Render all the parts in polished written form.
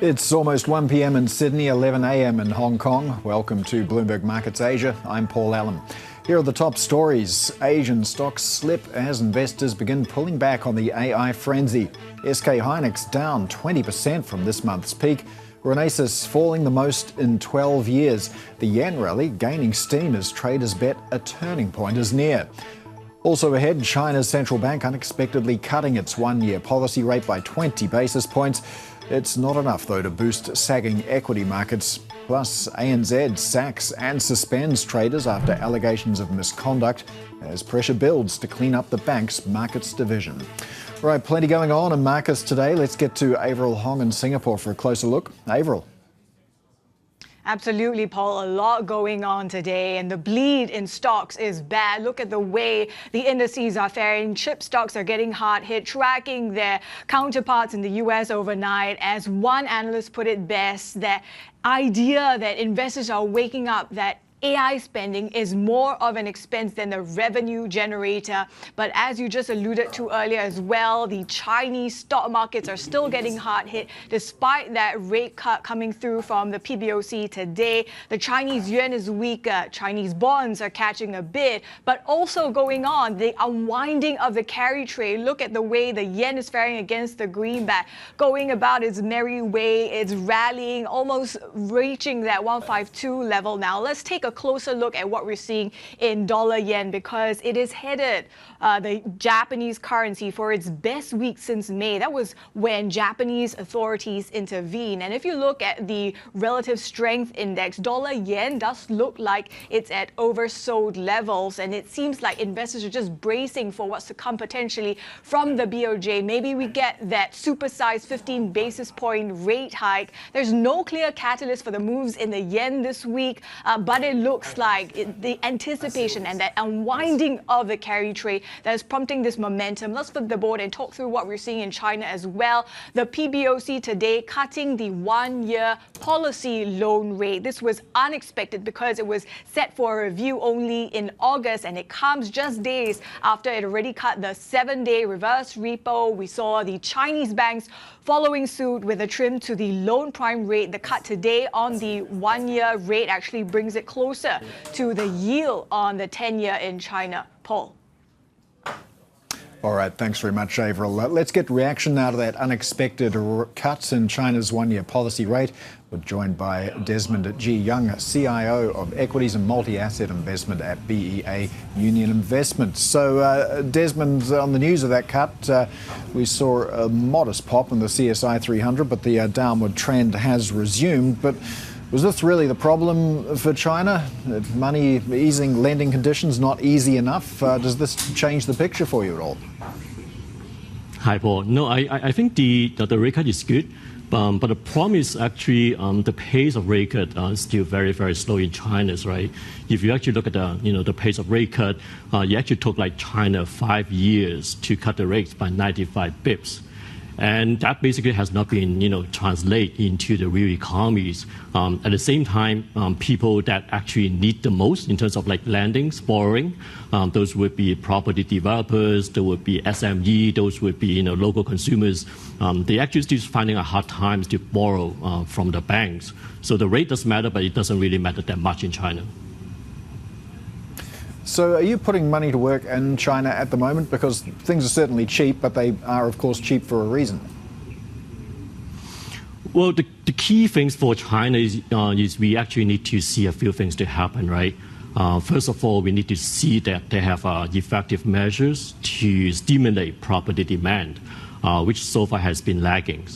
It's almost 1 p.m. in Sydney, 11 a.m. in Hong Kong. Welcome to Bloomberg Markets Asia. I'm Paul Allen. Here are the top stories. Asian stocks slip as investors begin pulling back on the AI frenzy. SK Hynix down 20% from this month's peak. Renesas falling the most in 12 years. The yen rally gaining steam as traders bet a turning point is near. Also ahead, China's central bank unexpectedly cutting its one-year policy rate by 20 basis points. It's not enough, though, to boost sagging equity markets. Plus, ANZ sacks and suspends traders after allegations of misconduct as pressure builds to clean up the bank's markets division. All right, plenty going on in markets today. Let's get to Avril Hong in Singapore for a closer look. Avril. Absolutely, Paul. A lot going on today, and the bleed in stocks is bad. Look at the way the indices are faring. Chip stocks are getting hard hit, tracking their counterparts in the US overnight. As one analyst put it best, the idea that investors are waking up that AI spending is more of an expense than the revenue generator. But as you just alluded to earlier as well, the Chinese stock markets are still getting hard hit despite that rate cut coming through from the PBOC today. The Chinese yuan is weaker. Chinese bonds are catching a bid, but also going on the unwinding of the carry trade. Look at the way the yen is faring against the greenback, going about its merry way. It's rallying, almost reaching that 152 level now. Let's take a closer look at what we're seeing in dollar yen, because it is headed the Japanese currency for its best week since May. That was when Japanese authorities intervened. And if you look at the relative strength index, dollar yen does look like it's at oversold levels, and it seems like investors are just bracing for what's to come potentially from the BOJ. Maybe we get that supersized 15 basis point rate hike. There's no clear catalyst for the moves in the yen this week, but it looks like the anticipation and that unwinding of the carry trade that is prompting this momentum. Let's flip the board and talk through what we're seeing in China as well. The PBOC today cutting the one-year policy loan rate. This was unexpected because it was set for a review only in August, and it comes just days after it already cut the 7-day reverse repo. We saw the Chinese banks following suit with a trim to the loan prime rate. The cut today on the one-year rate actually brings it closer to the yield on the 10-year in China. Paul. All right, thanks very much, Avril. Let's get reaction now to that unexpected cut in China's one-year policy rate. We're joined by Desmond G. Young, CIO of Equities and Multi-Asset Investment at BEA Union Investments. So, Desmond, on the news of that cut, we saw a modest pop in the CSI 300, but the downward trend has resumed. But was this really the problem for China? Money easing lending conditions not easy enough? Does this change the picture for you at all? Hi, Paul. No, I think the rate cut is good, but the problem is actually the pace of rate cut is still very, very slow in China, right? If you actually look at the pace of rate cut, it actually took like China 5 years to cut the rates by 95 bips. And that basically has not been, translated into the real economies. At the same time, people that actually need the most in terms of like lendings, borrowing, those would be property developers, there would be SME, those would be local consumers. They actually still finding a hard time to borrow from the banks. So the rate does matter, but it doesn't really matter that much in China. So are you putting money to work in China at the moment? Because things are certainly cheap, but they are, of course, cheap for a reason. Well, the key things for China is we actually need to see a few things to happen, right? First of all, we need to see that they have effective measures to stimulate property demand, which so far has been lagging.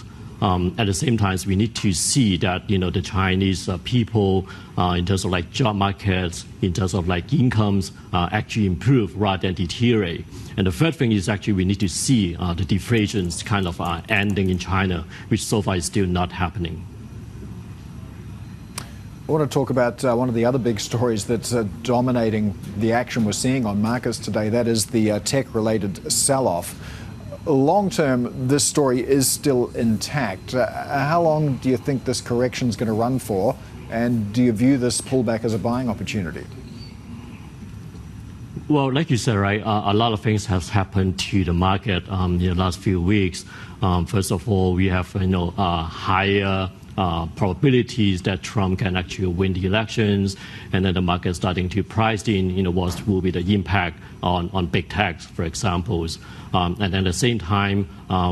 At the same time, we need to see that the Chinese people, in terms of like job markets, in terms of like incomes, actually improve rather than deteriorate. And the third thing is actually we need to see the deflations kind of ending in China, which so far is still not happening. I want to talk about one of the other big stories that's dominating the action we're seeing on markets today. That is the tech-related sell-off. long term, this story is still intact. How long do you think this correction is going to run for? And do you view this pullback as a buying opportunity? Well, like you said, right, a lot of things have happened to the market in the last few weeks. First of all, we have higher probabilities that Trump can actually win the elections, and then the market starting to price in, what will be the impact on big tech, for example. And then at the same time,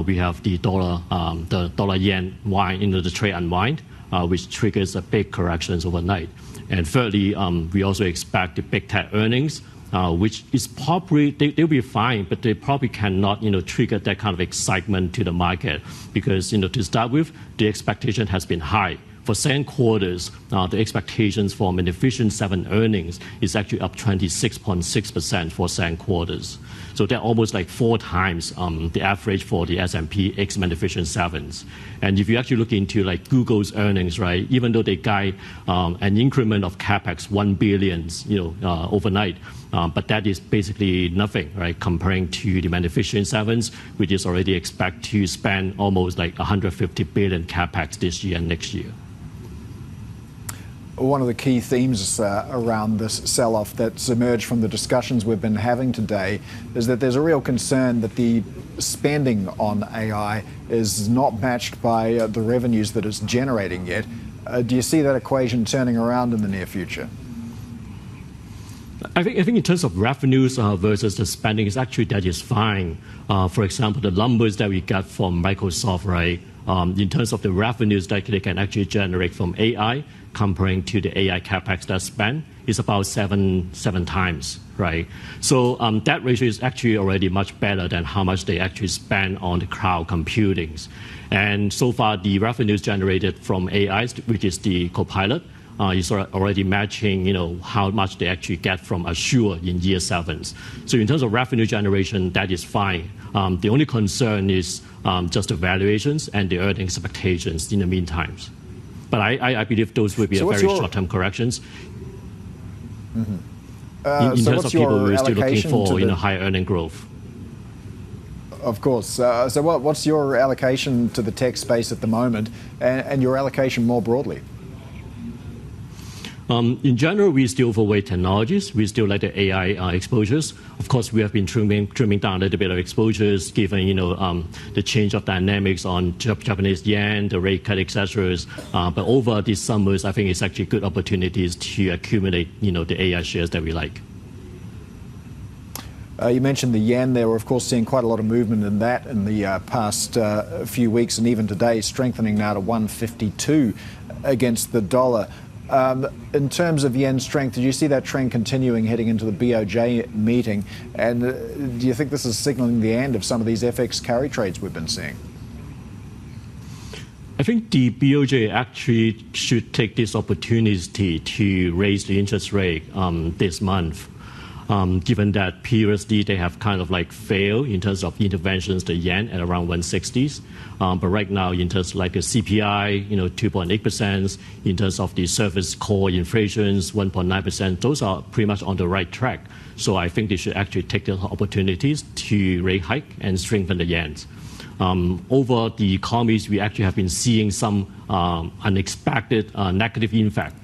we have the dollar yen wind, the trade unwind, which triggers a big corrections overnight. And thirdly, we also expect the big tech earnings, which is probably, they'll be fine, but they probably cannot, trigger that kind of excitement to the market because, to start with, the expectation has been high. For second quarters, the expectations for Magnificent 7 earnings is actually up 26.6% for second quarters. So they're almost like 4 times the average for the S&P X Magnificent 7s. And if you actually look into like Google's earnings, right, even though they guide an increment of capex $1 billion, overnight, but that is basically nothing, right, comparing to the Magnificent 7s, which is already expect to spend almost like 150 billion capex this year and next year. One of the key themes around this sell-off that's emerged from the discussions we've been having today is that there's a real concern that the spending on AI is not matched by the revenues that it's generating yet. Do you see that equation turning around in the near future? I think in terms of revenues versus the spending, is actually that is fine. For example, the numbers that we got from Microsoft, right, in terms of the revenues that they can actually generate from AI, comparing to the AI capex that's spent, is about seven times, right? So that ratio is actually already much better than how much they actually spend on the cloud computing. And so far, the revenues generated from AI, which is the Copilot, is already matching, how much they actually get from Azure in year 7. So in terms of revenue generation, that is fine. The only concern is just the valuations and the earnings expectations in the meantime. But I believe those will be a very short-term corrections. Mm-hmm. In terms of people who are still looking for higher earning growth. Of course. So what's your allocation to the tech space at the moment and your allocation more broadly? In general, we still overweight technologies. We still like the AI exposures. Of course, we have been trimming down a little bit of exposures, given the change of dynamics on Japanese yen, the rate cut, etc. But over these summers, I think it's actually good opportunities to accumulate the AI shares that we like. You mentioned the yen there. We're, of course, seeing quite a lot of movement in that in the past few weeks, and even today, strengthening now to 152 against the dollar. In terms of yen strength, did you see that trend continuing heading into the BOJ meeting? And do you think this is signaling the end of some of these FX carry trades we've been seeing? I think the BOJ actually should take this opportunity to raise the interest rate this month. Given that previously they have kind of like failed in terms of interventions, the yen at around 160s. But right now, in terms of like the CPI, 2.8%, in terms of the service core inflations, 1.9%, those are pretty much on the right track. So I think they should actually take the opportunities to rate hike and strengthen the yen. Over the economies, we actually have been seeing some unexpected negative impact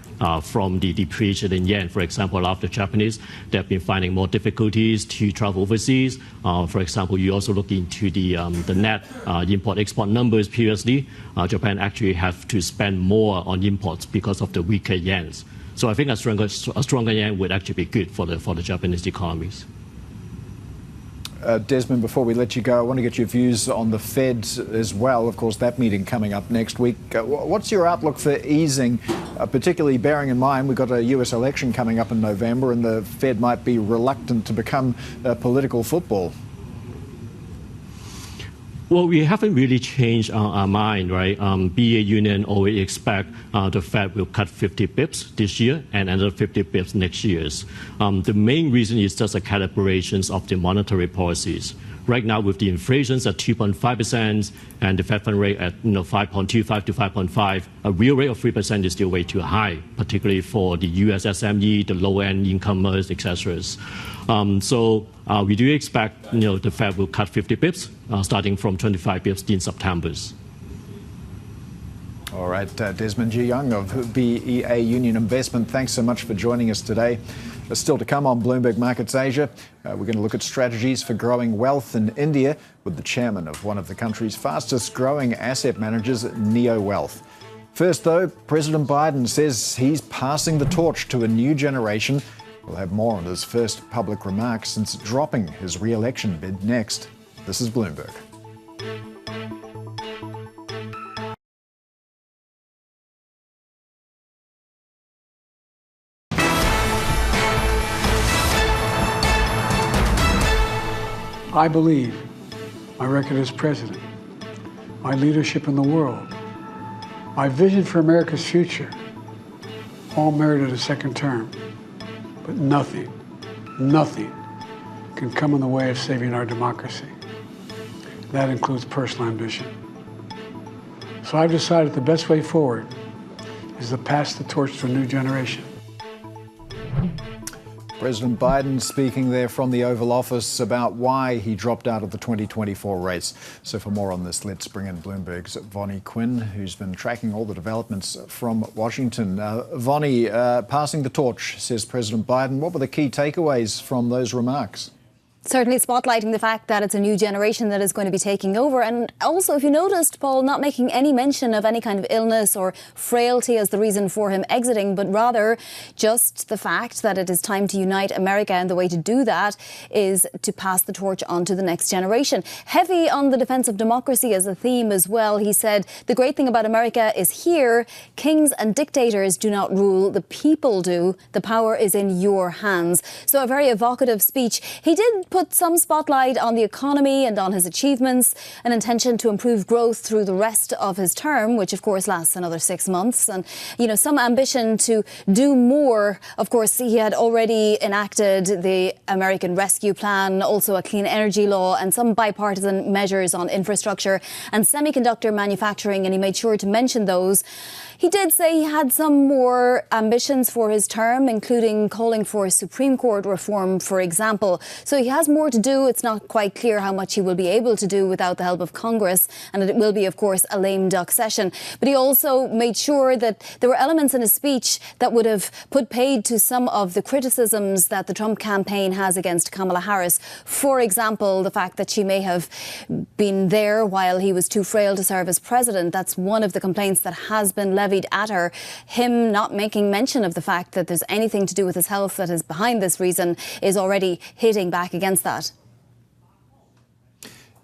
from the depreciation in yen. For example, after Japanese, they have been finding more difficulties to travel overseas. For example, you also look into the net import-export numbers previously. Japan actually have to spend more on imports because of the weaker yen. So I think a stronger yen would actually be good for the Japanese economies. Desmond, before we let you go, I want to get your views on the Fed as well. Of course, that meeting coming up next week. What's your outlook for easing, particularly bearing in mind we've got a US election coming up in November and the Fed might be reluctant to become political football? Well, we haven't really changed our mind, right? BA Union always expect the Fed will cut 50 bips this year and another 50 bips next year. The main reason is just the calibrations of the monetary policies, Right now, with the inflations at 2.5% and the Fed fund rate at 5.25 to 5.5, a real rate of 3% is still way too high, particularly for the US SME, the low-end incomers, etc. So we do expect the Fed will cut 50 pips, starting from 25 pips in September. All right, Desmond G. Young of BEA Union Investment, thanks so much for joining us today. Still to come on Bloomberg Markets Asia, we're going to look at strategies for growing wealth in India with the chairman of one of the country's fastest growing asset managers, Neo Wealth. First, though, President Biden says he's passing the torch to a new generation. We'll have more on his first public remarks since dropping his re-election bid next. This is Bloomberg. I believe my record as president, my leadership in the world, my vision for America's future, all merited a second term. But nothing can come in the way of saving our democracy. That includes personal ambition. So I've decided the best way forward is to pass the torch to a new generation. President Biden speaking there from the Oval Office about why he dropped out of the 2024 race. So for more on this, let's bring in Bloomberg's Vonnie Quinn, who's been tracking all the developments from Washington. Vonnie, passing the torch, says President Biden. What were the key takeaways from those remarks? Certainly spotlighting the fact that it's a new generation that is going to be taking over. And also, if you noticed, Paul, not making any mention of any kind of illness or frailty as the reason for him exiting, but rather just the fact that it is time to unite America. And the way to do that is to pass the torch on to the next generation. Heavy on the defense of democracy as a theme as well. He said, the great thing about America is here, kings and dictators do not rule, the people do. The power is in your hands. So a very evocative speech. He did put some spotlight on the economy and on his achievements, an intention to improve growth through the rest of his term, which of course lasts another 6 months, and some ambition to do more. Of course, he had already enacted the American Rescue Plan, also a clean energy law, and some bipartisan measures on infrastructure and semiconductor manufacturing, and he made sure to mention those. He did say he had some more ambitions for his term, including calling for Supreme Court reform, for example. So he has more to do. It's not quite clear how much he will be able to do without the help of Congress, and it will be, of course, a lame duck session. But he also made sure that there were elements in his speech that would have put paid to some of the criticisms that the Trump campaign has against Kamala Harris. For example, the fact that she may have been there while he was too frail to serve as president. That's one of the complaints that has been levied at her. Him not making mention of the fact that there's anything to do with his health that is behind this reason is already hitting back against that.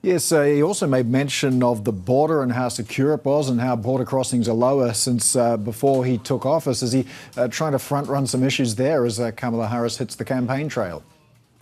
Yes, he also made mention of the border and how secure it was and how border crossings are lower since before he took office. Is he trying to front run some issues there as Kamala Harris hits the campaign trail?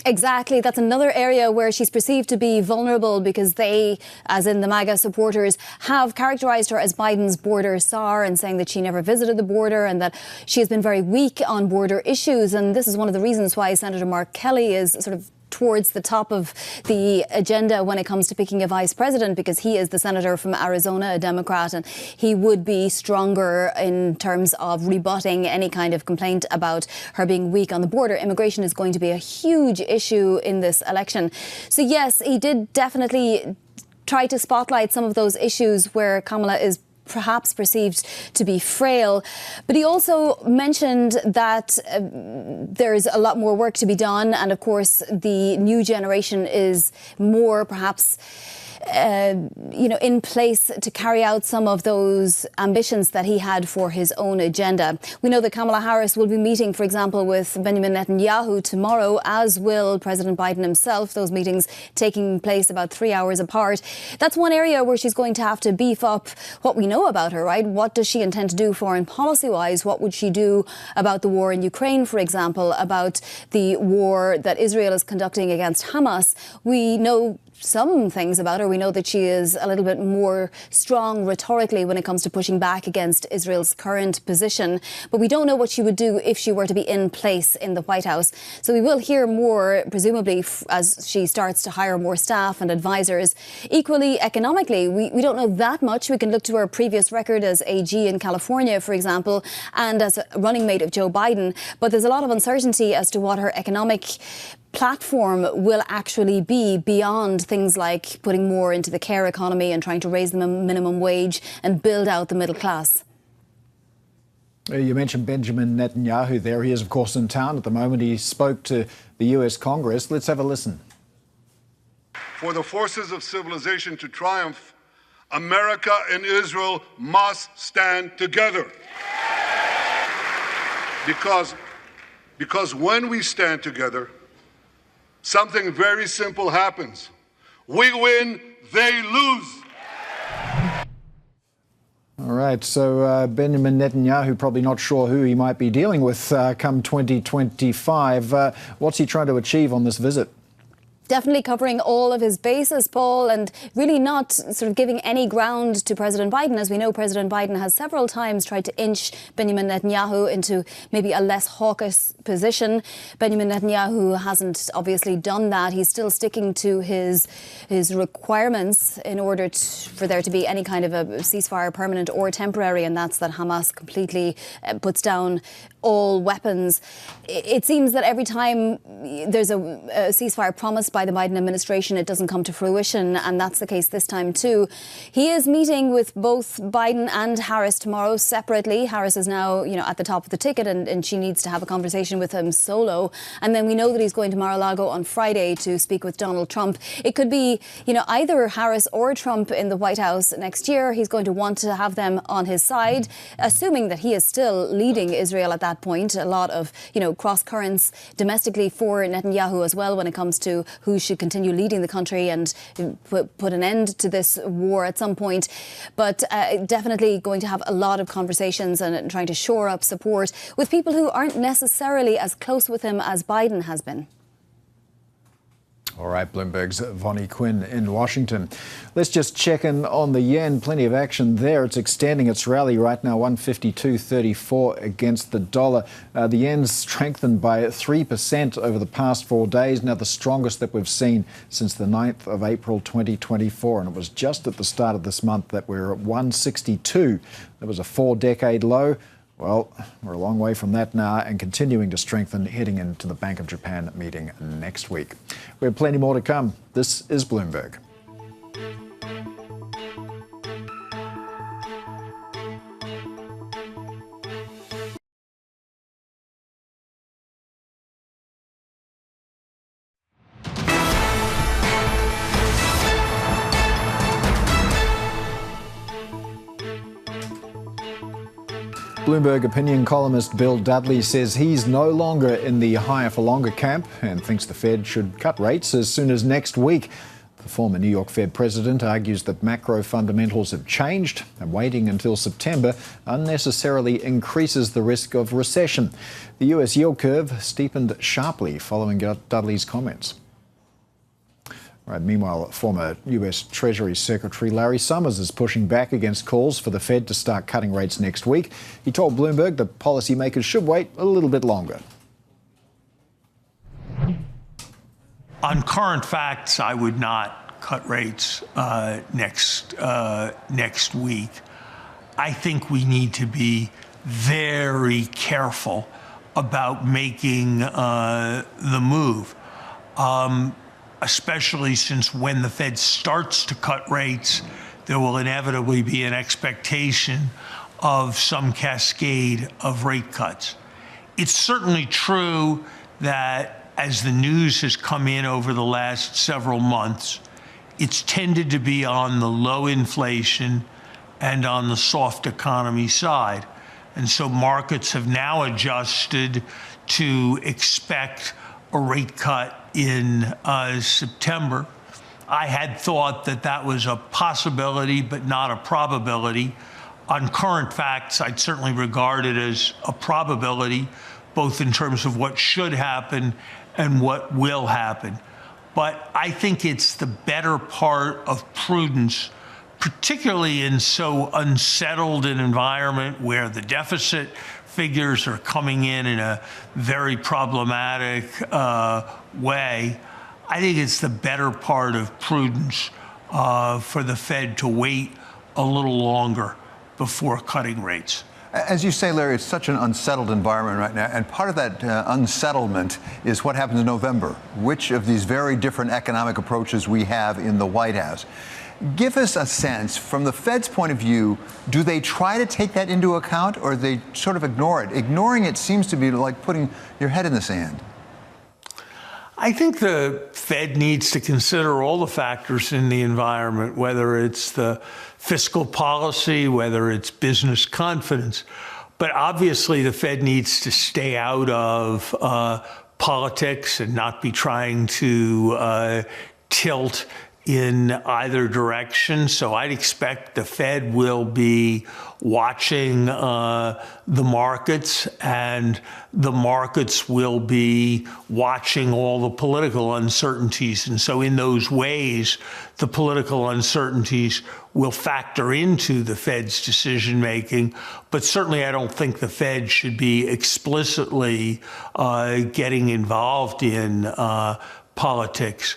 Exactly. That's another area where she's perceived to be vulnerable because they, as in the MAGA supporters, have characterised her as Biden's border czar and saying that she never visited the border and that she has been very weak on border issues. And this is one of the reasons why Senator Mark Kelly is sort of towards the top of the agenda when it comes to picking a vice president, because he is the senator from Arizona, a Democrat, and he would be stronger in terms of rebutting any kind of complaint about her being weak on the border. Immigration is going to be a huge issue in this election. So yes, he did definitely try to spotlight some of those issues where Kamala is perhaps perceived to be frail. But he also mentioned that there's a lot more work to be done. And of course, the new generation is more perhaps in place to carry out some of those ambitions that he had for his own agenda. We know that Kamala Harris will be meeting, for example, with Benjamin Netanyahu tomorrow, as will President Biden himself. Those meetings taking place about 3 hours apart. That's one area where she's going to have to beef up what we know about her, right? What does she intend to do foreign policy-wise? What would she do about the war in Ukraine, for example, about the war that Israel is conducting against Hamas? We know some things about her. We know that she is a little bit more strong rhetorically when it comes to pushing back against Israel's current position. But we don't know what she would do if she were to be in place in the White House. So we will hear more, presumably, as she starts to hire more staff and advisors. Equally, economically, we don't know that much. We can look to her previous record as AG in California, for example, and as a running mate of Joe Biden. But there's a lot of uncertainty as to what her economic platform will actually be beyond things like putting more into the care economy and trying to raise the minimum wage and build out the middle class. You mentioned Benjamin Netanyahu there. He is, of course, in town at the moment. He spoke to the US Congress. Let's have a listen. For the forces of civilization to triumph, America and Israel must stand together. Because when we stand together, something very simple happens. We win, they lose. All right, so Benjamin Netanyahu, probably not sure who he might be dealing with come 2025. What's he trying to achieve on this visit? Definitely covering all of his bases, Paul, and really not sort of giving any ground to President Biden. As we know, President Biden has several times tried to inch Benjamin Netanyahu into maybe a less hawkish position. Benjamin Netanyahu hasn't obviously done that. He's still sticking to his requirements in order for there to be any kind of a ceasefire, permanent or temporary, and that's that Hamas completely puts down all weapons. It seems that every time there's a ceasefire promised by the Biden administration, it doesn't come to fruition, and that's the case this time too. He is meeting with both Biden and Harris tomorrow separately. Harris is now, at the top of the ticket, and she needs to have a conversation with him solo. And then we know that he's going to Mar-a-Lago on Friday to speak with Donald Trump. It could be, either Harris or Trump in the White House next year. He's going to want to have them on his side, assuming that he is still leading Israel at that point. A lot of, cross currents domestically for Netanyahu as well when it comes to who should continue leading the country and put an end to this war at some point. But definitely going to have a lot of conversations and trying to shore up support with people who aren't necessarily as close with him as Biden has been. All right, Bloomberg's Vonnie Quinn in Washington. Let's just check in on the yen. Plenty of action there. It's extending its rally right now, 152.34 against the dollar. The yen's strengthened by 3% over the past 4 days, now the strongest that we've seen since the 9th of April 2024. And it was just at the start of this month that we were at 162. That was a 4-decade low. Well, we're a long way from that now and continuing to strengthen heading into the Bank of Japan meeting next week. We have plenty more to come. This is Bloomberg. Bloomberg opinion columnist Bill Dudley says he's no longer in the higher for longer camp and thinks the Fed should cut rates as soon as next week. The former New York Fed president argues that macro fundamentals have changed and waiting until September unnecessarily increases the risk of recession. The US yield curve steepened sharply following Dudley's comments. Right, meanwhile, former US Treasury Secretary Larry Summers is pushing back against calls for the Fed to start cutting rates next week. He told Bloomberg that policymakers should wait a little bit longer. On current facts, I would not cut rates next week. I think we need to be very careful about making the move. Especially since when the Fed starts to cut rates, there will inevitably be an expectation of some cascade of rate cuts. It's certainly true that as the news has come in over the last several months, it's tended to be on the low inflation and on the soft economy side. And so markets have now adjusted to expect a rate cut in September. I had thought that that was a possibility, but not a probability. On current facts, I'd certainly regard it as a probability, both in terms of what should happen and what will happen. But I think it's the better part of prudence, particularly in so unsettled an environment where the deficit figures are coming in a very problematic way. I think it's the better part of prudence for the Fed to wait a little longer before cutting rates. As you say, Larry, it's such an unsettled environment right now, and part of that unsettlement is what happens in November, which of these very different economic approaches we have in the White House. Give us a sense, from the Fed's point of view, do they try to take that into account, or do they sort of ignore it? Ignoring it seems to be like putting your head in the sand. I think the Fed needs to consider all the factors in the environment, whether it's the fiscal policy, whether it's business confidence. But obviously, the Fed needs to stay out of politics and not be trying to tilt in either direction. So I'd expect the Fed will be watching the markets, and the markets will be watching all the political uncertainties. And so in those ways, the political uncertainties will factor into the Fed's decision making. But certainly I don't think the Fed should be explicitly getting involved in politics.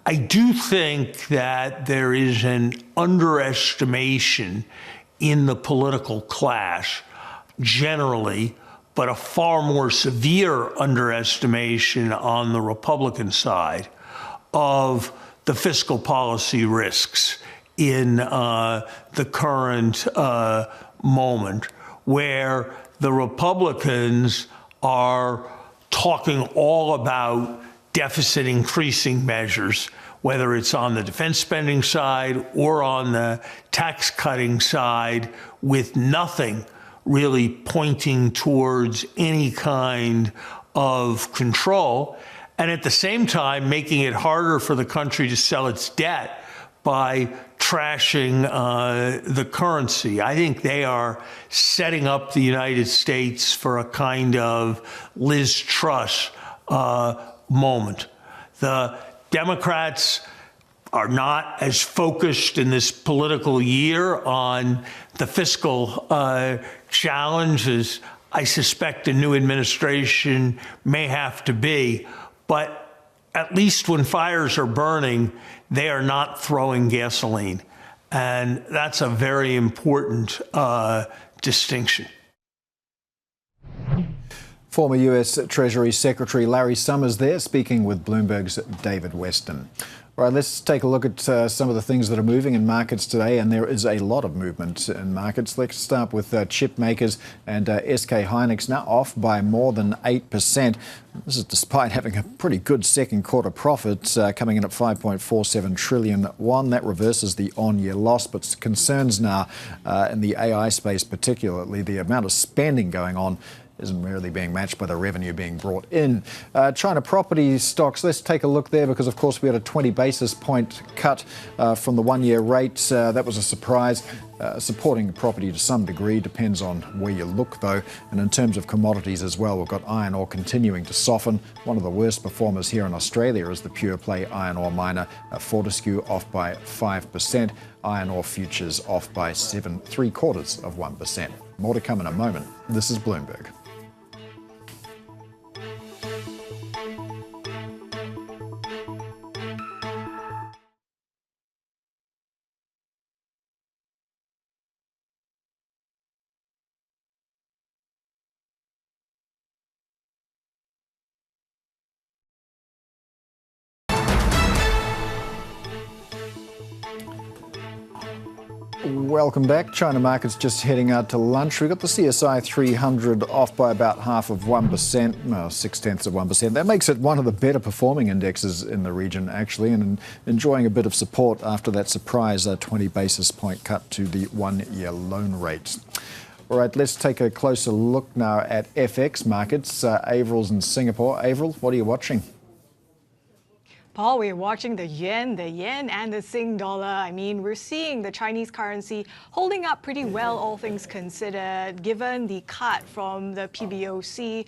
I do think that there is an underestimation in the political clash generally, but a far more severe underestimation on the Republican side of the fiscal policy risks in the current moment, where the Republicans are talking all about deficit increasing measures, whether it's on the defense spending side or on the tax cutting side, with nothing really pointing towards any kind of control, and at the same time making it harder for the country to sell its debt by trashing the currency. I think they are setting up the United States for a kind of Liz Truss moment. The Democrats are not as focused in this political year on the fiscal challenge as I suspect a new administration may have to be. But at least when fires are burning, they are not throwing gasoline. And that's a very important distinction. Former US Treasury Secretary Larry Summers there, speaking with Bloomberg's David Weston. All right, let's take a look at some of the things that are moving in markets today, and there is a lot of movement in markets. Let's start with chip makers, and SK Hynix now off by more than 8%. This is despite having a pretty good second quarter profit, coming in at 5.47 trillion won. That reverses the on-year loss, but concerns now in the AI space, particularly the amount of spending going on isn't really being matched by the revenue being brought in. China property stocks, let's take a look there, because of course we had a 20 basis point cut from the one-year rate. That was a surprise. Supporting property to some degree, depends on where you look though. And in terms of commodities as well, we've got iron ore continuing to soften. One of the worst performers here in Australia is the pure play iron ore miner Fortescue, off by 5%. Iron ore futures off by 7.75%. More to come in a moment. This is Bloomberg. Welcome back. China markets just heading out to lunch. We've got the CSI 300 off by about 0.5%, well, 0.6%. That makes it one of the better performing indexes in the region, actually, and enjoying a bit of support after that surprise 20 basis point cut to the one-year loan rate. All right, let's take a closer look now at FX markets. Avril's in Singapore. Avril, what are you watching? Paul, we're watching the yen and the Sing dollar. I mean, we're seeing the Chinese currency holding up pretty well, all things considered, given the cut from the PBOC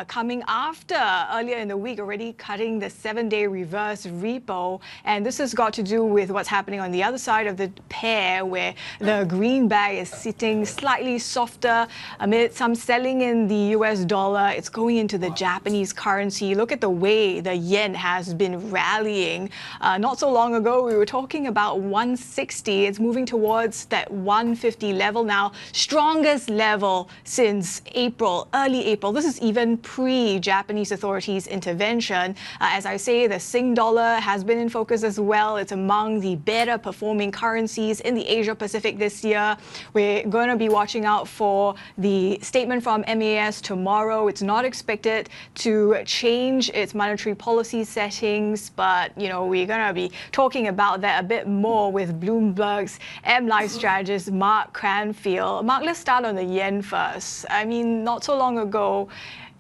coming after earlier in the week already cutting the 7-day reverse repo. And this has got to do with what's happening on the other side of the pair, where the greenback is sitting slightly softer amid some selling in the US dollar. It's going into the Japanese currency. Look at the way the yen has been rallying. Not so long ago, we were talking about 160. It's moving towards that 150 level now. Strongest level since April, early April. This is even pre-Japanese authorities' intervention. As I say, the Sing dollar has been in focus as well. It's among the better performing currencies in the Asia Pacific this year. We're going to be watching out for the statement from MAS tomorrow. It's not expected to change its monetary policy settings, but we're going to be talking about that a bit more with Bloomberg's M-Life strategist Mark Cranfield. Mark, let's start on the yen first. I mean, not so long ago,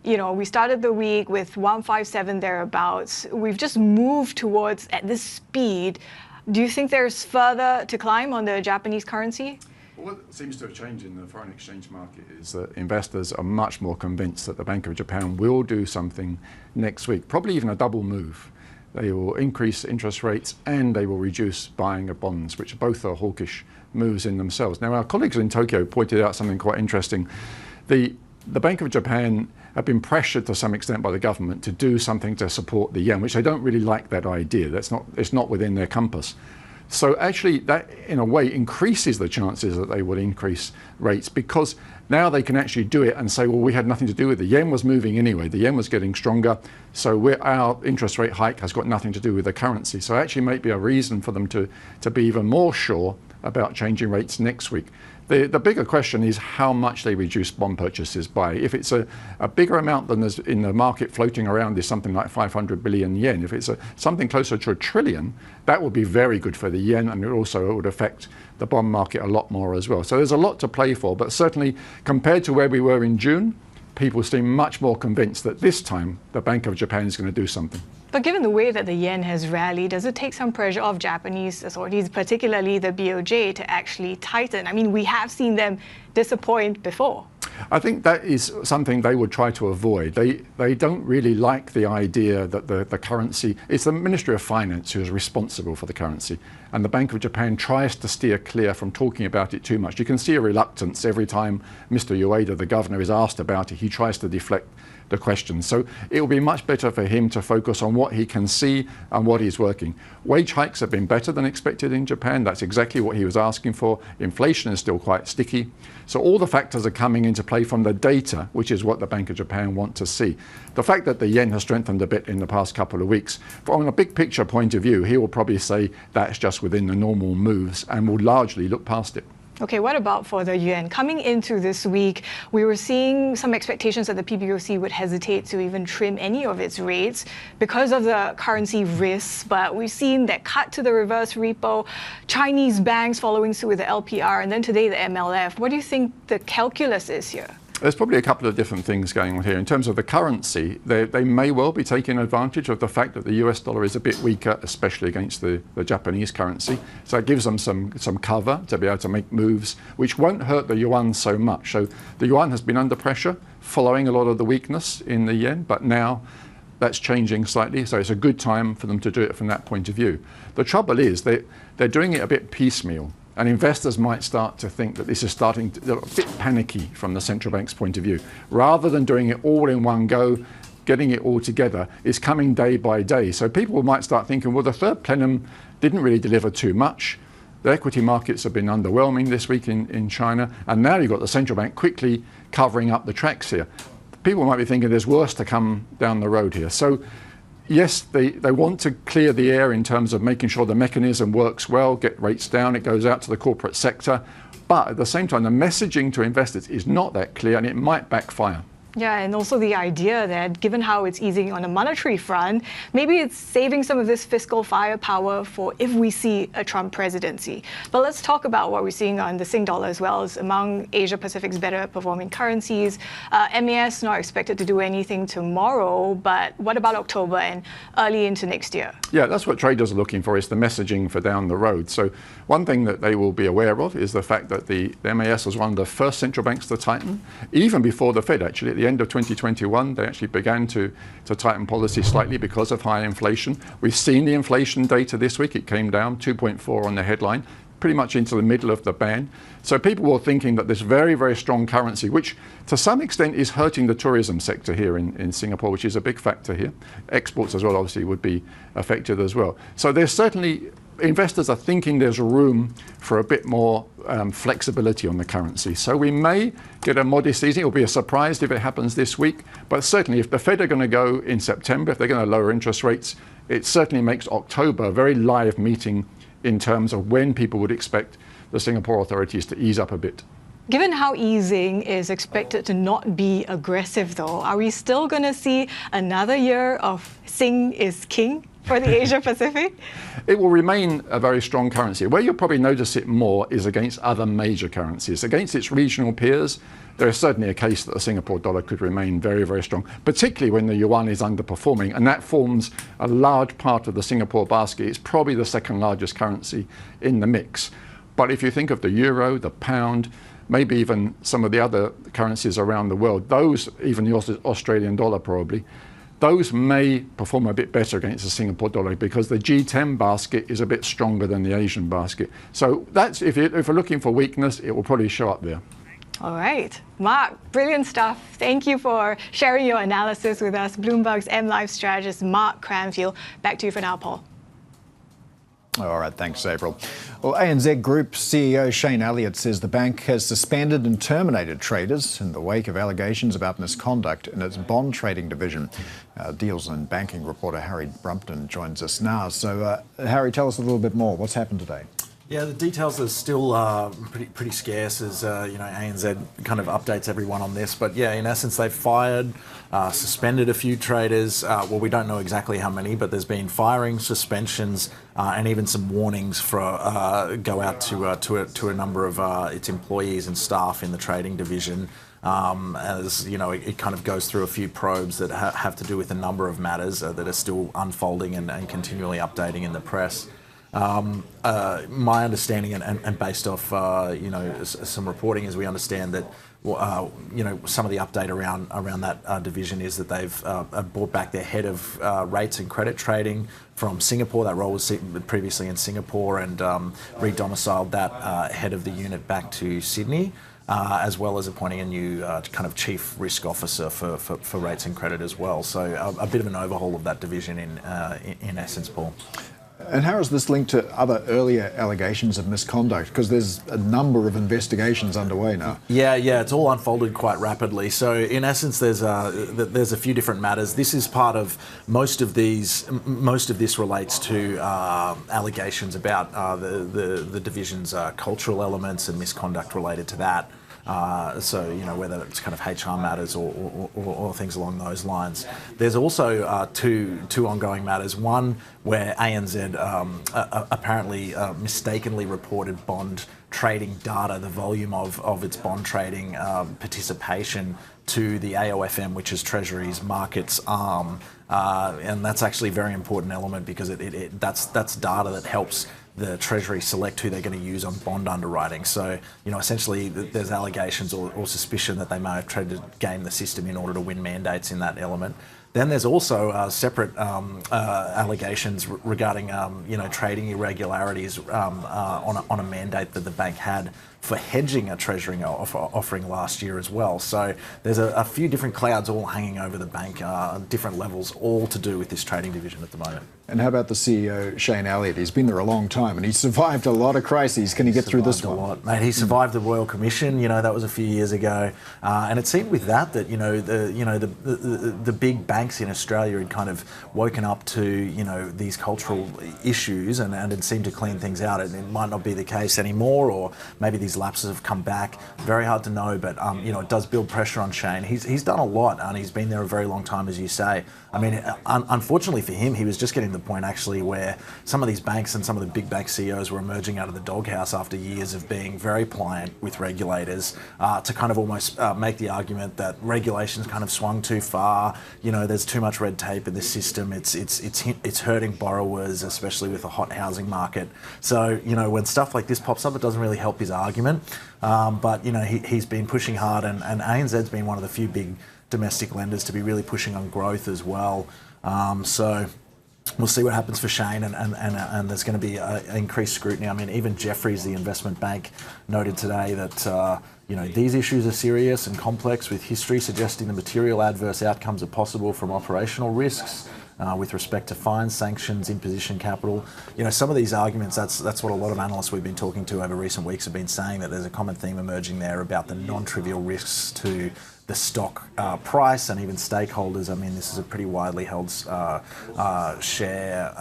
we started the week with 157 thereabouts. We've just moved towards, at this speed. Do you think there's further to climb on the Japanese currency? What seems to have changed in the foreign exchange market is that investors are much more convinced that the Bank of Japan will do something next week, probably even a double move. They will increase interest rates and they will reduce buying of bonds, which both are hawkish moves in themselves. Now, our colleagues in Tokyo pointed out something quite interesting. The Bank of Japan have been pressured to some extent by the government to do something to support the yen, which they don't really like that idea. It's not within their compass. So actually that in a way increases the chances that they will increase rates, because now they can actually do it and say, well, we had nothing to do with it. The yen was moving anyway. The yen was getting stronger. So our interest rate hike has got nothing to do with the currency. So actually might be a reason for them to be even more sure about changing rates next week. The bigger question is how much they reduce bond purchases by. If it's a bigger amount than there's in the market floating around is something like 500 billion yen. If it's something closer to $1 trillion, that would be very good for the yen, and it would affect the bond market a lot more as well. So there's a lot to play for, but certainly compared to where we were in June, people seem much more convinced that this time the Bank of Japan is going to do something. But given the way that the yen has rallied, does it take some pressure off Japanese authorities, particularly the BOJ, to actually tighten? I mean, we have seen them disappoint before. I think that is something they would try to avoid. They don't really like the idea that the currency, it's the Ministry of Finance who is responsible for the currency, and the Bank of Japan tries to steer clear from talking about it too much. You can see a reluctance every time Mr. Ueda, the governor, is asked about it. He tries to deflect the question. So it will be much better for him to focus on what he can see and what is working. Wage hikes have been better than expected in Japan. That's exactly what he was asking for. Inflation is still quite sticky. So all the factors are coming into play from the data, which is what the Bank of Japan want to see. The fact that the yen has strengthened a bit in the past couple of weeks, from a big picture point of view, he will probably say that's just within the normal moves and will largely look past it. Okay, what about for the yuan? Coming into this week, we were seeing some expectations that the PBOC would hesitate to even trim any of its rates because of the currency risks. But we've seen that cut to the reverse repo, Chinese banks following suit with the LPR, and then today the MLF. What do you think the calculus is here? There's probably a couple of different things going on here. In terms of the currency, they may well be taking advantage of the fact that the US dollar is a bit weaker, especially against the Japanese currency. So it gives them some cover to be able to make moves, which won't hurt the yuan so much. So the yuan has been under pressure following a lot of the weakness in the yen, but now that's changing slightly. So it's a good time for them to do it from that point of view. The trouble is they're doing it a bit piecemeal. And investors might start to think that this is starting to a bit panicky from the central bank's point of view. Rather than doing it all in one go, getting it all together, it's coming day by day. So people might start thinking, well, the third plenum didn't really deliver too much. The equity markets have been underwhelming this week in China. And now you've got the central bank quickly covering up the tracks here. People might be thinking there's worse to come down the road here. So yes, they want to clear the air in terms of making sure the mechanism works well, get rates down, it goes out to the corporate sector. But at the same time, the messaging to investors is not that clear and it might backfire. Yeah, and also the idea that given how it's easing on the monetary front, maybe it's saving some of this fiscal firepower for if we see a Trump presidency. But let's talk about what we're seeing on the Sing dollar as well as among Asia Pacific's better performing currencies. MAS not expected to do anything tomorrow, but what about October and early into next year? Yeah, that's what traders are looking for, is the messaging for down the road. So one thing that they will be aware of is the fact that the MAS was one of the first central banks to tighten, even before the Fed actually. At the end of 2021, they actually began to tighten policy slightly because of high inflation. We've seen the inflation data this week. It came down 2.4 on the headline, pretty much into the middle of the band. So people were thinking that this very, very strong currency, which to some extent is hurting the tourism sector here in Singapore, which is a big factor here. Exports as well, obviously, would be affected as well. So there's certainly, investors are thinking there's room for a bit more flexibility on the currency. So we may get a modest easing. It will be a surprise if it happens this week. But certainly if the Fed are going to go in September, if they're going to lower interest rates, it certainly makes October a very live meeting in terms of when people would expect the Singapore authorities to ease up a bit. Given how easing is expected to not be aggressive, though, are we still going to see another year of Sing is King for the Asia Pacific? It will remain a very strong currency. Where you'll probably notice it more is against other major currencies. Against its regional peers, there is certainly a case that the Singapore dollar could remain very, very strong, particularly when the yuan is underperforming, and that forms a large part of the Singapore basket. It's probably the second largest currency in the mix. But if you think of the euro, the pound, maybe even some of the other currencies around the world, those, even the Australian dollar probably, those may perform a bit better against the Singapore dollar because the G10 basket is a bit stronger than the Asian basket. So that's, if you're looking for weakness, it will probably show up there. All right. Mark, brilliant stuff. Thank you for sharing your analysis with us. Bloomberg's MLive strategist, Mark Cranfield. Back to you for now, Paul. All right, thanks, April. Well, ANZ Group CEO Shane Elliott says the bank has suspended and terminated traders in the wake of allegations about misconduct in its bond trading division. Deals and banking reporter Harry Brumpton joins us now. So, Harry, tell us a little bit more. What's happened today? Yeah, the details are still pretty scarce as, ANZ kind of updates everyone on this. But yeah, in essence, they've fired, suspended a few traders. Well, we don't know exactly how many, but there's been firings, suspensions, and even some warnings for go out to a number of its employees and staff in the trading division. As you know, it kind of goes through a few probes that have to do with a number of matters that are still unfolding and continually updating in the press. My understanding and based off some reporting is we understand that some of the update around that division is that they've brought back their head of rates and credit trading from Singapore. That role was previously in Singapore, and re-domiciled that head of the unit back to Sydney. As well as appointing a new kind of chief risk officer for rates and credit as well. So a bit of an overhaul of that division in essence, Paul. And how is this linked to other earlier allegations of misconduct? Because there's a number of investigations underway now. Yeah, it's all unfolded quite rapidly. So in essence, there's a few different matters. This is part of most of this relates to allegations about the division's cultural elements and misconduct related to that. So, whether it's kind of HR matters or things along those lines. There's also two ongoing matters. One where ANZ apparently mistakenly reported bond trading data, the volume of its bond trading participation, to the AOFM, which is Treasury's markets arm. And that's actually a very important element because that's data that helps the Treasury select who they're going to use on bond underwriting. So, essentially there's allegations or suspicion that they may have tried to game the system in order to win mandates in that element. Then there's also separate allegations regarding, trading irregularities on a mandate that the bank had for hedging a Treasury offering last year as well. So there's a few different clouds all hanging over the bank, different levels, all to do with this trading division at the moment. And how about the CEO, Shane Elliott? He's been there a long time and he's survived a lot of crises. Can he get through this one? A lot. Mate, he survived the Royal Commission, that was a few years ago. And it seemed with that, the big bank banks in Australia had kind of woken up to, these cultural issues and had seemed to clean things out. It might not be the case anymore, or maybe these lapses have come back. Very hard to know, but it does build pressure on Shane. He's done a lot, and he's been there a very long time, as you say. I mean, unfortunately for him, he was just getting to the point actually where some of these banks and some of the big bank CEOs were emerging out of the doghouse after years of being very pliant with regulators to kind of almost make the argument that regulations kind of swung too far. There's too much red tape in the system. It's hurting borrowers, especially with a hot housing market. So, when stuff like this pops up, it doesn't really help his argument. But he's been pushing hard, and ANZ's been one of the few big domestic lenders to be really pushing on growth as well. So we'll see what happens for Shane, and there's going to be increased scrutiny. I mean, even Jefferies, the investment bank, noted today that these issues are serious and complex, with history suggesting the material adverse outcomes are possible from operational risks with respect to fines, sanctions, imposition capital. Some of these arguments, that's what a lot of analysts we've been talking to over recent weeks have been saying, that there's a common theme emerging there about the non-trivial risks to the stock price and even stakeholders. I mean, this is a pretty widely held share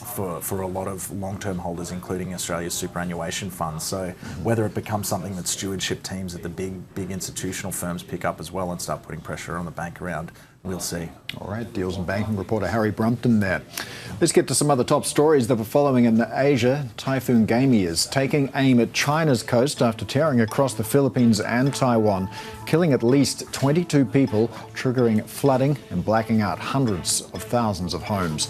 for a lot of long-term holders, including Australia's superannuation funds. So whether it becomes something that stewardship teams at the big institutional firms pick up as well and start putting pressure on the bank around, we'll see. All right, deals and banking reporter Harry Brumpton there. Let's get to some other top stories that we're following in Asia. Typhoon Gami is taking aim at China's coast after tearing across the Philippines and Taiwan, killing at least 22 people, triggering flooding and blacking out hundreds of thousands of homes.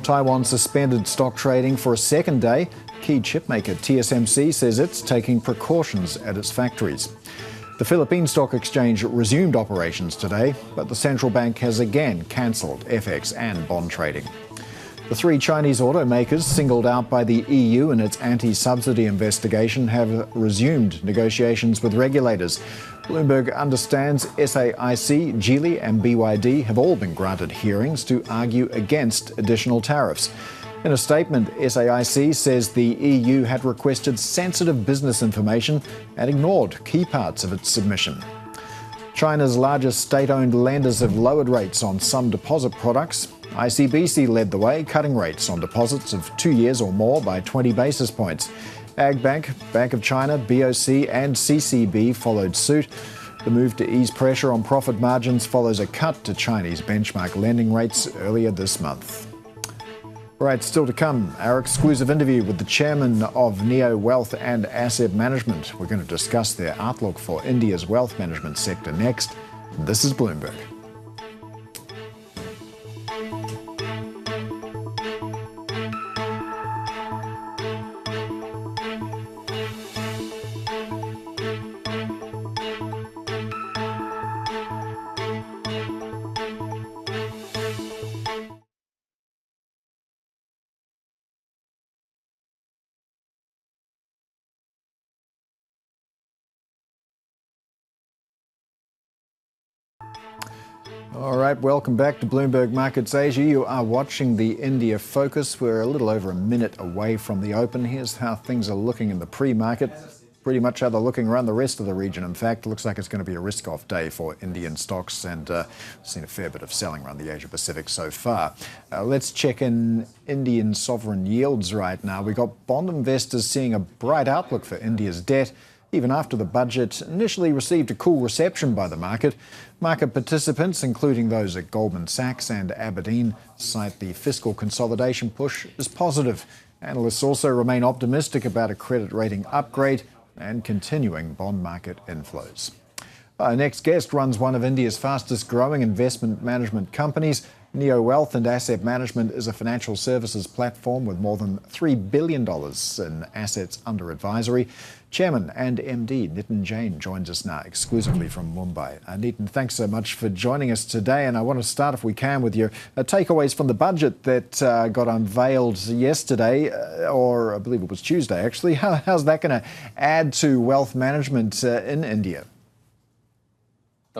Taiwan suspended stock trading for a second day. Key chipmaker TSMC says it's taking precautions at its factories. The Philippine Stock Exchange resumed operations today, but the central bank has again cancelled FX and bond trading. The three Chinese automakers singled out by the EU in its anti-subsidy investigation have resumed negotiations with regulators. Bloomberg understands SAIC, Geely and BYD have all been granted hearings to argue against additional tariffs. In a statement, SAIC says the EU had requested sensitive business information and ignored key parts of its submission. China's largest state-owned lenders have lowered rates on some deposit products. ICBC led the way, cutting rates on deposits of 2 years or more by 20 basis points. Agbank, Bank of China, BOC and CCB followed suit. The move to ease pressure on profit margins follows a cut to Chinese benchmark lending rates earlier this month. All right, still to come, our exclusive interview with the chairman of Neo Wealth and Asset Management. We're going to discuss their outlook for India's wealth management sector next. This is Bloomberg. All right, welcome back to Bloomberg Markets Asia. You are watching the India Focus. We're a little over a minute away from the open. Here's how things are looking in the pre-market. Pretty much how they're looking around the rest of the region. In fact, it looks like it's going to be a risk-off day for Indian stocks, and we've seen a fair bit of selling around the Asia-Pacific so far. Let's check in Indian sovereign yields right now. We've got bond investors seeing a bright outlook for India's debt, even after the budget initially received a cool reception by the market. Market participants, including those at Goldman Sachs and Aberdeen, cite the fiscal consolidation push as positive. Analysts also remain optimistic about a credit rating upgrade and continuing bond market inflows. Our next guest runs one of India's fastest growing investment management companies. Neo Wealth and Asset Management is a financial services platform with more than $3 billion in assets under advisory. Chairman and MD Nitin Jain joins us now exclusively from Mumbai. Nitin, thanks so much for joining us today. And I want to start, if we can, with your takeaways from the budget that got unveiled yesterday, or I believe it was Tuesday, actually. How's that going to add to wealth management in India?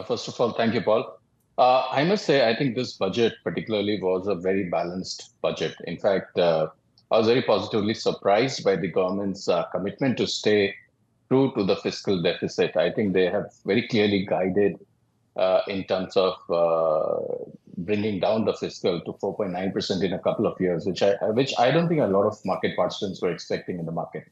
First of all, thank you, Paul. I must say, I think this budget particularly was a very balanced budget. In fact, I was very positively surprised by the government's commitment to stay true to the fiscal deficit. I think they have very clearly guided in terms of bringing down the fiscal to 4.9% in a couple of years, which I don't think a lot of market participants were expecting in the market.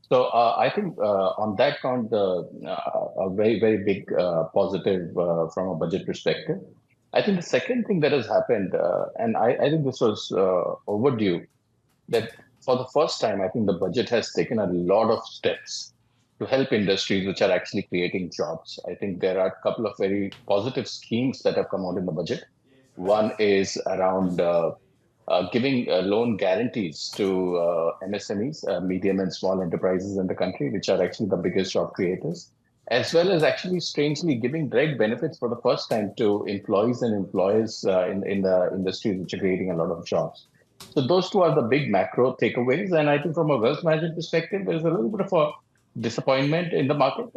So I think on that count, a very, very big positive from a budget perspective. I think the second thing that has happened, and I think this was overdue, that for the first time, I think the budget has taken a lot of steps to help industries which are actually creating jobs. I think there are a couple of very positive schemes that have come out in the budget. One is around giving loan guarantees to MSMEs, medium and small enterprises in the country, which are actually the biggest job creators, as well as actually strangely giving direct benefits for the first time to employees and employers in the industries which are creating a lot of jobs. So those two are the big macro takeaways. And I think from a wealth management perspective, there's a little bit of a disappointment in the market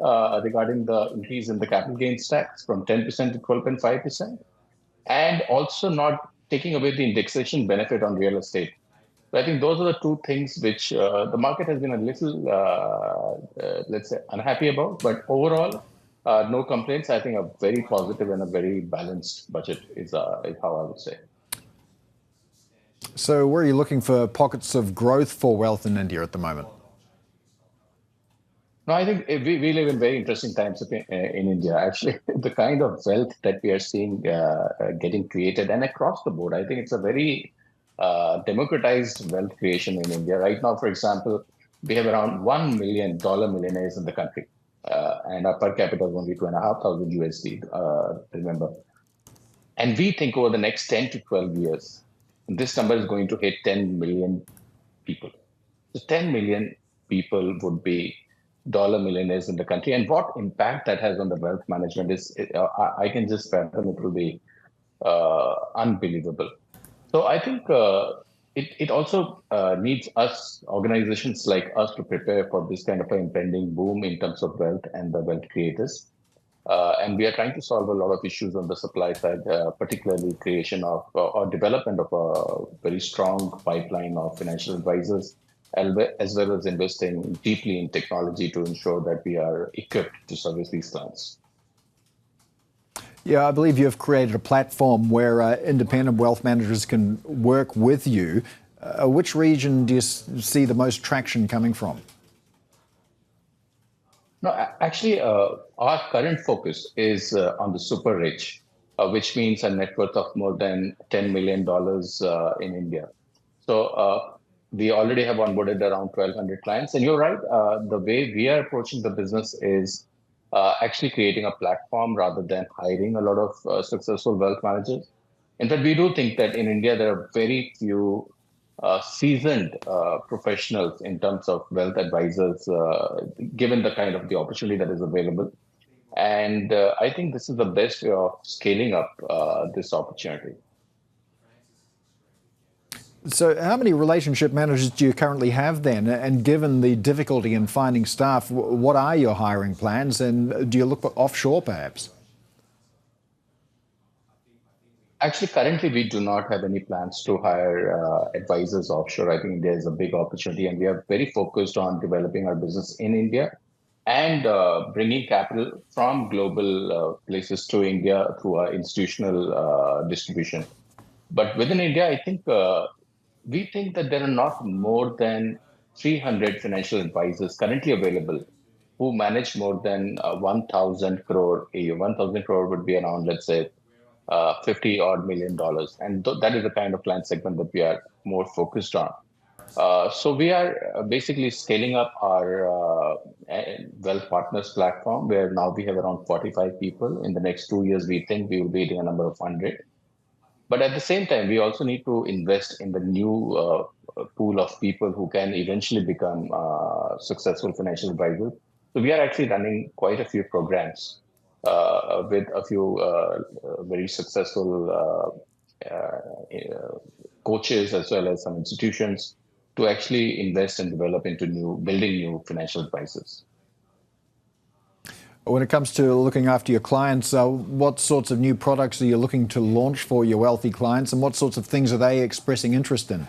regarding the increase in the capital gains tax from 10% to 12.5%, and also not taking away the indexation benefit on real estate. So I think those are the two things which the market has been a little, let's say, unhappy about. But overall, no complaints. I think a very positive and a very balanced budget is how I would say. So where are you looking for pockets of growth for wealth in India at the moment? No, I think we live in very interesting times in India. Actually, the kind of wealth that we are seeing getting created and across the board, I think it's a very democratized wealth creation in India. Right now, for example, we have around $1 million millionaires in the country. And our per capita is only $2,500 USD, remember. And we think over the next 10 to 12 years, this number is going to hit 10 million people. So 10 million people would be dollar millionaires in the country. And what impact that has on the wealth management is, I can just fathom it will be unbelievable. So I think it also needs us, organizations like us, to prepare for this kind of an impending boom in terms of wealth and the wealth creators. And we are trying to solve a lot of issues on the supply side, particularly creation of or development of a very strong pipeline of financial advisors, as well as investing deeply in technology to ensure that we are equipped to service these clients. Yeah, I believe you've created a platform where independent wealth managers can work with you. Which region do you see the most traction coming from? No, actually, our current focus is on the super rich, which means a net worth of more than $10 million in India. So we already have onboarded around 1,200 clients. And you're right, the way we are approaching the business is actually creating a platform rather than hiring a lot of successful wealth managers. In fact, we do think that in India, there are very few seasoned professionals in terms of wealth advisors, given the kind of the opportunity that is available. And I think this is the best way of scaling up this opportunity. So how many relationship managers do you currently have then? And given the difficulty in finding staff, what are your hiring plans? And do you look offshore perhaps? Actually, currently, we do not have any plans to hire advisors offshore. I think there is a big opportunity, and we are very focused on developing our business in India and bringing capital from global places to India through our institutional distribution. But within India, I think we think that there are not more than 300 financial advisors currently available who manage more than 1,000 crore AUM. 1,000 crore would be around, let's say, $50-odd million. And that is the kind of client segment that we are more focused on. So we are basically scaling up our Wealth Partners platform, where now we have around 45 people. In the next 2 years, we think we will be hitting a number of 100. But at the same time, we also need to invest in the new pool of people who can eventually become successful financial advisors. So we are actually running quite a few programs with a few very successful coaches, as well as some institutions, to actually invest and develop into building new financial advisors. When it comes to looking after your clients, what sorts of new products are you looking to launch for your wealthy clients, and what sorts of things are they expressing interest in?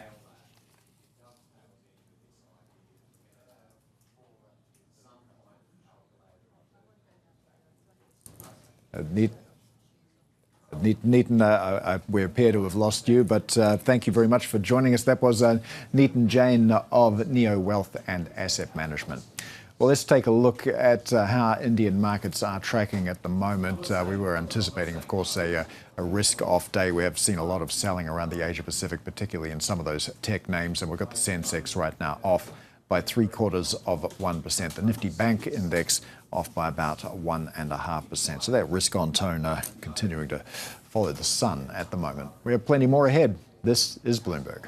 Neetan, we appear to have lost you, but thank you very much for joining us. That was Neetan Jain of Neo Wealth and Asset Management. Well, let's take a look at how Indian markets are tracking at the moment. We were anticipating, of course, a risk-off day. We have seen a lot of selling around the Asia-Pacific, particularly in some of those tech names, and we've got the Sensex right now off by 0.75%. The Nifty Bank Index off by about 1.5%. So that risk-on tone continuing to follow the sun at the moment. We have plenty more ahead. This is Bloomberg.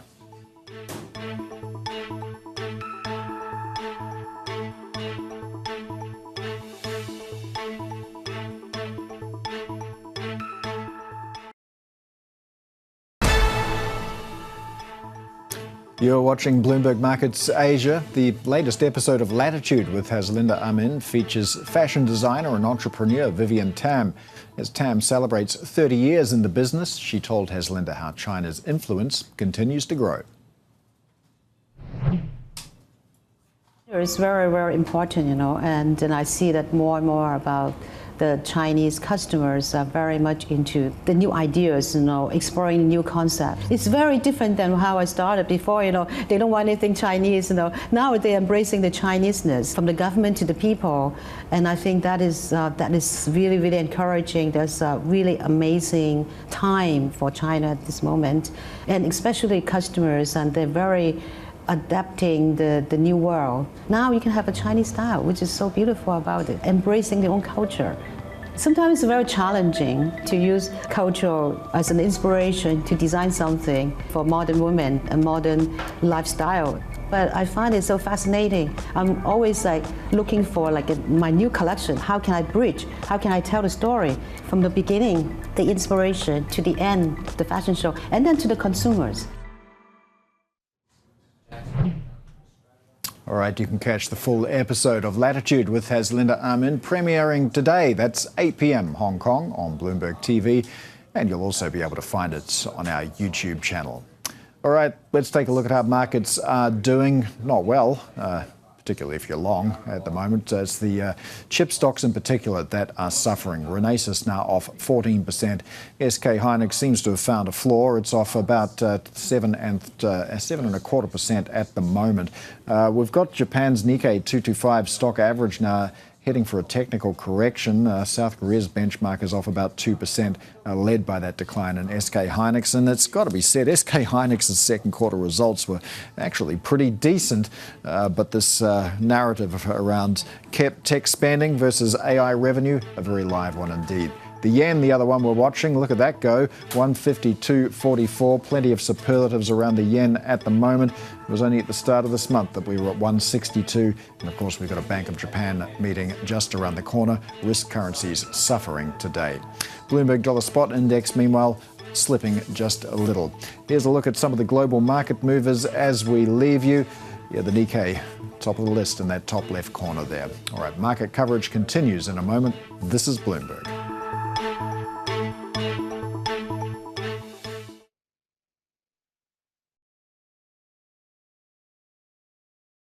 You're watching Bloomberg Markets Asia. The latest episode of Latitude with Haslinda Amin features fashion designer and entrepreneur Vivian Tam. As Tam celebrates 30 years in the business, she told Haslinda how China's influence continues to grow. It's very, very important, and I see that more and more about the Chinese customers are very much into the new ideas, exploring new concepts. It's very different than how I started before, they don't want anything Chinese, Now they're embracing the Chineseness from the government to the people. And I think that is really, really encouraging. There's a really amazing time for China at this moment. And especially customers, and they're very adapting the new world. Now you can have a Chinese style, which is so beautiful about it, embracing their own culture. Sometimes it's very challenging to use culture as an inspiration to design something for modern women and modern lifestyle. But I find it so fascinating. I'm always looking for my new collection. How can I bridge? How can I tell the story from the beginning, the inspiration, to the end, the fashion show, and then to the consumers? All right, you can catch the full episode of Latitude with Haslinda Amin premiering today. That's 8 p.m. Hong Kong on Bloomberg TV, and you'll also be able to find it on our YouTube channel. All right, let's take a look at how markets are doing. Not well, particularly if you're long at the moment. It's the chip stocks in particular that are suffering. Renesas now off 14%. SK Hynix seems to have found a floor. It's off about 7.25% at the moment. We've got Japan's Nikkei 225 stock average now heading for a technical correction. South Korea's benchmark is off about 2%, led by that decline in SK Hynix. And it's got to be said, SK Hynix's second quarter results were actually pretty decent, but this narrative around tech spending versus AI revenue, a very live one indeed. The yen, the other one we're watching, look at that go, 152.44. Plenty of superlatives around the yen at the moment. It was only at the start of this month that we were at 162. And of course, we've got a Bank of Japan meeting just around the corner. Risk currencies suffering today. Bloomberg Dollar Spot Index, meanwhile, slipping just a little. Here's a look at some of the global market movers as we leave you. Yeah, the Nikkei, top of the list in that top left corner there. All right, market coverage continues in a moment. This is Bloomberg.